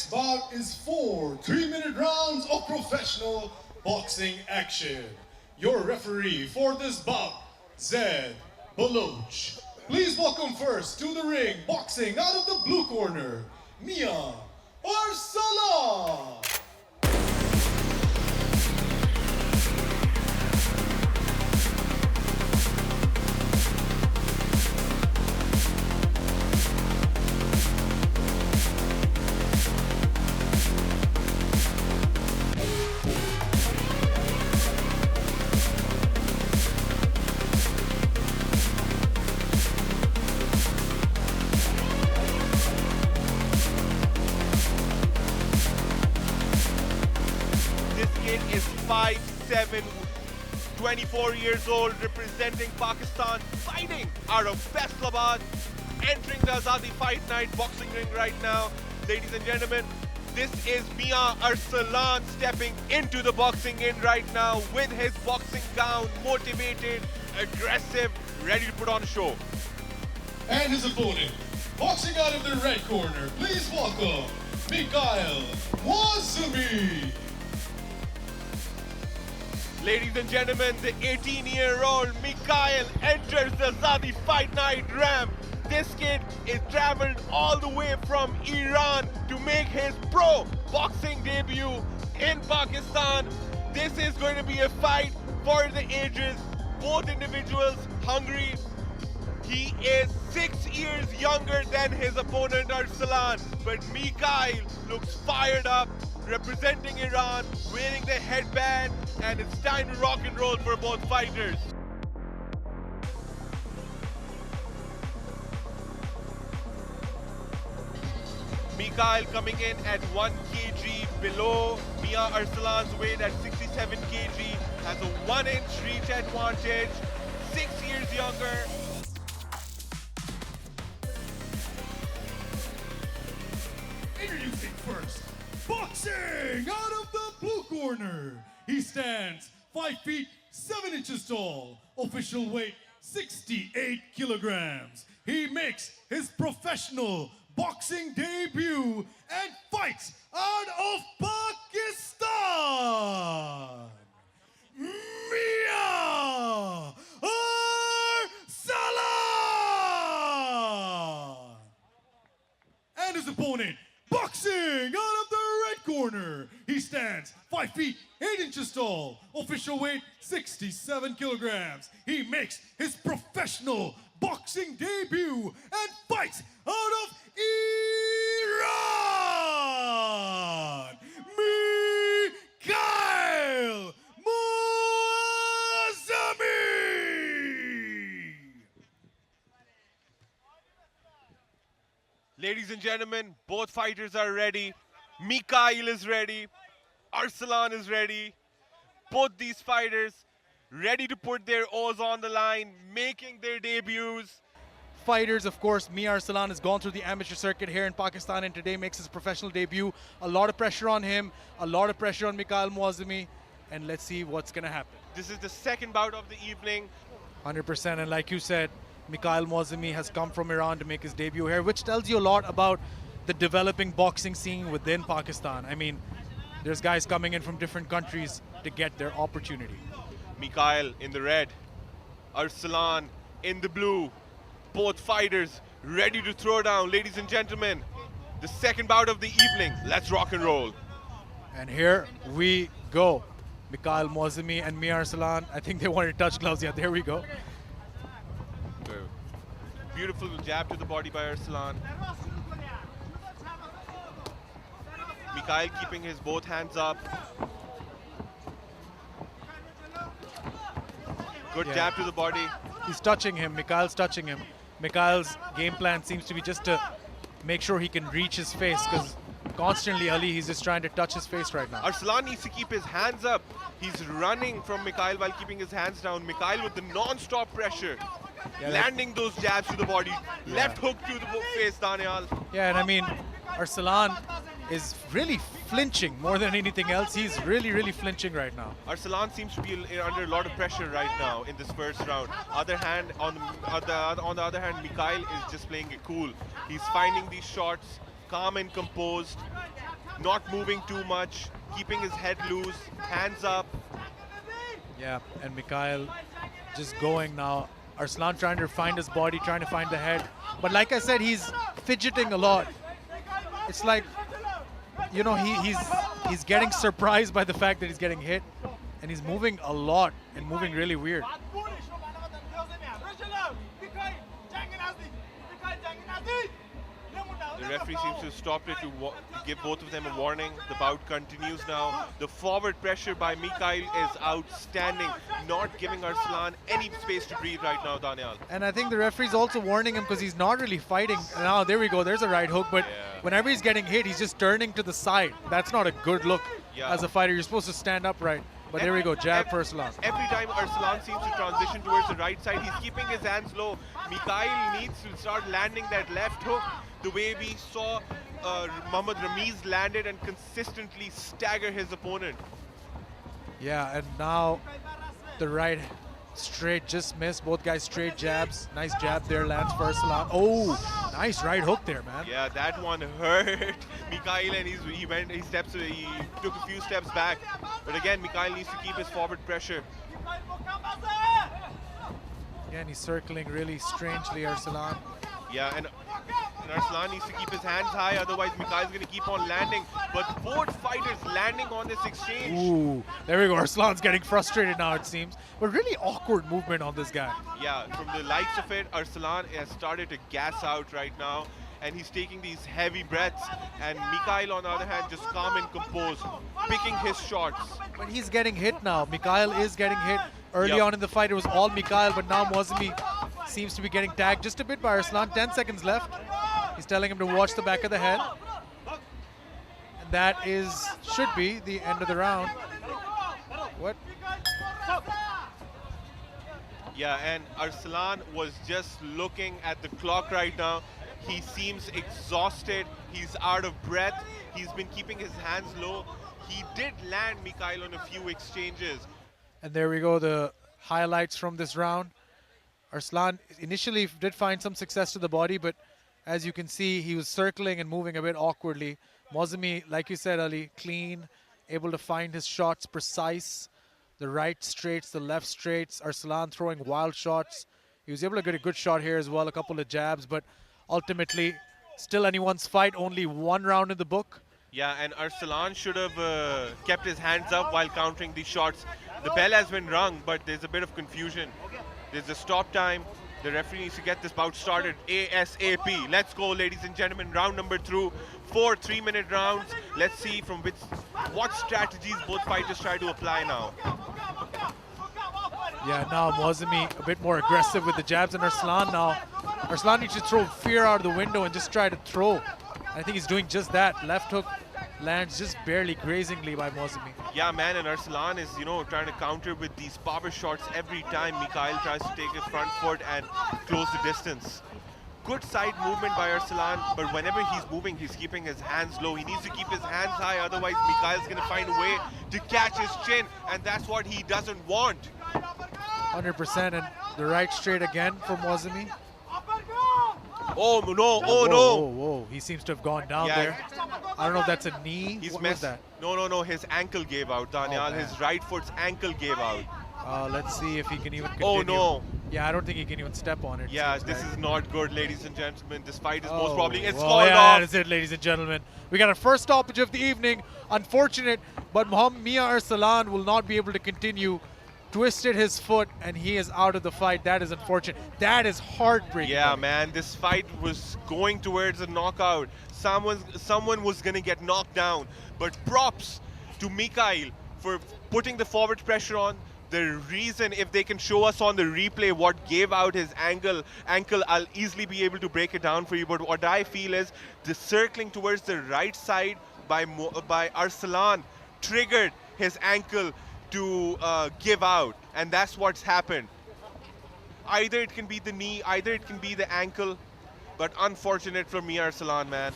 next bout is 4 3-minute rounds of professional boxing action. Your referee for this bout, Zed Baloch. Please welcome first to the ring, boxing out of the blue corner, Mia Arsala. Is 5'7", 24 years old, representing Pakistan, fighting out of Faisalabad, entering the Azadi Fight Night boxing ring right now. Ladies and gentlemen, this is Mia Arsalan stepping into the boxing ring right now with his boxing gown, motivated, aggressive, ready to put on a show. And his opponent, boxing out of the red corner, please welcome Mikhail Wazami. Ladies and gentlemen, the 18-year-old Mikhail enters the Azadi Fight Night ramp. This kid is traveled all the way from Iran to make his pro boxing debut in Pakistan. This is going to be a fight for the ages. Both individuals hungry. He is 6 years younger than his opponent Arsalan, but Mikhail looks fired up, representing Iran, wearing the headband, and it's time to rock and roll for both fighters. Mikhail coming in at 1 kg below Mia Arsalan's weight at 67 kg, has a 1-inch reach advantage, 6 years younger. Introducing first, boxing out of the blue corner. He stands 5 feet 7 inches tall, official weight 68 kilograms. He makes his professional boxing debut and fights out of Pakistan. Mia Arsalan! And his opponent, boxing out of the red corner. He stands 5 feet 8 inches tall, official weight 67 kilograms. He makes his professional boxing debut and fights out of Iran. Mikhail Wazami! Ladies and gentlemen, both fighters are ready. Mikhail is ready. Arsalan is ready. Both these fighters ready to put their O's on the line, making their debuts. Fighters, of course, Mia Arsalan has gone through the amateur circuit here in Pakistan and today makes his professional debut. A lot of pressure on him, a lot of pressure on Mikhail Wazami, and let's see what's going to happen. This is the second bout of the evening. 100%, and like you said, Mikhail Wazami has come from Iran to make his debut here, which tells you a lot about the developing boxing scene within Pakistan. I mean, there's guys coming in from different countries to get their opportunity. Mikhail in the red, Arsalan in the blue. Both fighters ready to throw down. Ladies and gentlemen, the second bout of the evening. Let's rock and roll. And here we go. Mikhail Wazami and Mia Arsalan. I think they wanted to touch gloves. Yeah, there we go. Beautiful jab to the body by Arsalan. Mikhail keeping his both hands up. Good jab to the body. He's touching him. Mikhail's touching him. Mikhail's game plan seems to be just to make sure he can reach his face, because constantly, Ali, he's just trying to touch his face right now. Arsalan needs to keep his hands up. He's running from Mikhail while keeping his hands down. Mikhail with the non-stop pressure. Yeah, landing those jabs to the body. Yeah. Left hook to the face, Daniel. Yeah, and I mean, Arsalan is really flinching more than anything else. He's really flinching right now. Arsalan seems to be under a lot of pressure right now in this first round. On the other hand, Mikhail is just playing it cool. He's finding these shots, calm and composed, not moving too much, keeping his head loose, hands up. Yeah, and Mikhail just going now. Arslan trying to find his body, trying to find the head. But like I said, he's fidgeting a lot. It's like, you know, he's getting surprised by the fact that he's getting hit. And he's moving a lot and moving really weird. The referee seems to have stopped it to give both of them a warning. The bout continues now. The forward pressure by Mikhail is outstanding, not giving Arslan any space to breathe right now, Daniel. And I think the referee's also warning him because he's not really fighting. Now, there we go. There's a right hook. But whenever he's getting hit, he's just turning to the side. That's not a good look as a fighter. You're supposed to stand upright. But there we go, jab for Arslan. Every time Arslan seems to transition towards the right side, he's keeping his hands low. Mikhail needs to start landing that left hook the way we saw Muhammad Ramiz landed and consistently stagger his opponent. Yeah, and now the right straight just missed. Both guys straight jabs. Nice jab there, lands for Arslan. Oh, nice right hook there, man. Yeah, that one hurt Mikhail, and he took a few steps back. But again, Mikhail needs to keep his forward pressure. Again, he's circling really strangely, Arslan. Yeah, and Arslan needs to keep his hands high, otherwise Mikhail's going to keep on landing. But both fighters landing on this exchange. Ooh, there we go. Arslan's getting frustrated now, it seems. But really awkward movement on this guy. Yeah, from the likes of it, Arslan has started to gas out right now. And he's taking these heavy breaths. And Mikhail, on the other hand, just calm and composed, picking his shots. But he's getting hit now. Mikhail is getting hit. Early on in the fight, it was all Mikhail, but now Mozami seems to be getting tagged just a bit by Arslan. 10 seconds left. He's telling him to watch the back of the head. And that should be the end of the round. What? Yeah, and Arslan was just looking at the clock right now. He seems exhausted. He's out of breath. He's been keeping his hands low. He did land Mikhail on a few exchanges. And there we go, the highlights from this round. Arslan initially did find some success to the body, but as you can see, he was circling and moving a bit awkwardly. Mozami, like you said, Ali, clean, able to find his shots precise. The right straights, the left straights. Arslan throwing wild shots. He was able to get a good shot here as well, a couple of jabs, but ultimately, still anyone's fight, only one round in the book. Yeah, and Arslan should have kept his hands up while countering these shots. The bell has been rung, but there's a bit of confusion. There's a stop time. The referee needs to get this bout started ASAP. Let's go, ladies and gentlemen. Round number 2. 4 3-minute rounds. Let's see what strategies both fighters try to apply now. Yeah, now Mozami a bit more aggressive with the jabs, and Arslan now. Arslan needs to throw fear out of the window and just try to throw. I think he's doing just that. Left hook lands just barely grazingly by Mozami. Yeah, man, and Arslan is, trying to counter with these power shots every time Mikhail tries to take his front foot and close the distance. Good side movement by Arslan, but whenever he's moving, he's keeping his hands low. He needs to keep his hands high, otherwise Mikhail's going to find a way to catch his chin, and that's what he doesn't want. 100%, and the right straight again from Mozami. Oh no, whoa, no. Whoa. He seems to have gone down there. I don't know if that's a knee. He's what missed. was that? No. His ankle gave out, Daniel. His right foot's ankle gave out. Let's see if he can even continue. Oh no. Yeah, I don't think he can even step on it. Yeah, this is not good, ladies and gentlemen. This fight is most probably called off. That is it, ladies and gentlemen. We got our first stoppage of the evening. Unfortunate, but Mia Arslan will not be able to continue. Twisted his foot and he is out of the fight. That is unfortunate. That is heartbreaking. Yeah, man, this fight was going towards a knockout. Someone was gonna get knocked down. But props to Mikhail for putting the forward pressure on. The reason, if they can show us on the replay what gave out his ankle, I'll easily be able to break it down for you. But what I feel is the circling towards the right side by Arslan triggered his ankle to give out, and that's what's happened. Either it can be the knee, either it can be the ankle, but unfortunate for Mia Arslan, man.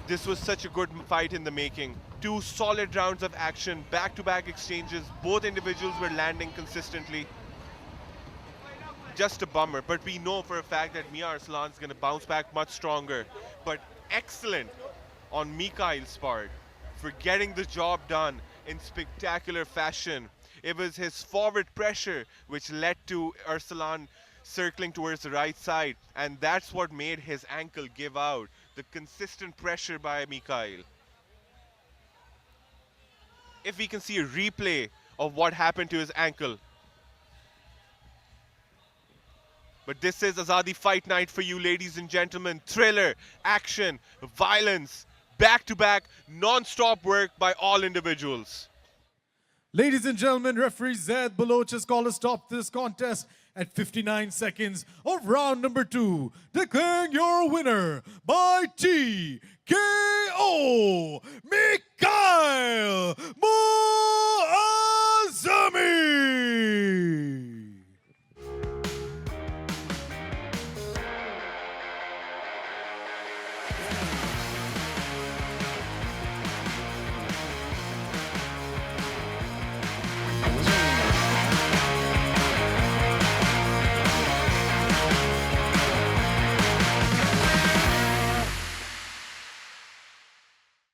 This was such a good fight in the making. 2 solid rounds of action, back-to-back exchanges. Both individuals were landing consistently. Just a bummer, but we know for a fact that Mia Arslan's gonna bounce back much stronger. But excellent on Mikhail's part for getting the job done in spectacular fashion. It was his forward pressure which led to Arsalan circling towards the right side, and that's what made his ankle give out. The consistent pressure by Mikhail. If we can see a replay of what happened to his ankle. But this is Azadi Fight Night for you, ladies and gentlemen. Thriller, action, violence, back-to-back, non-stop work by all individuals. Ladies and gentlemen, referee Zaid Baloch has called a stop to this contest at 59 seconds of round number 2, declaring your winner by TKO, Mikhail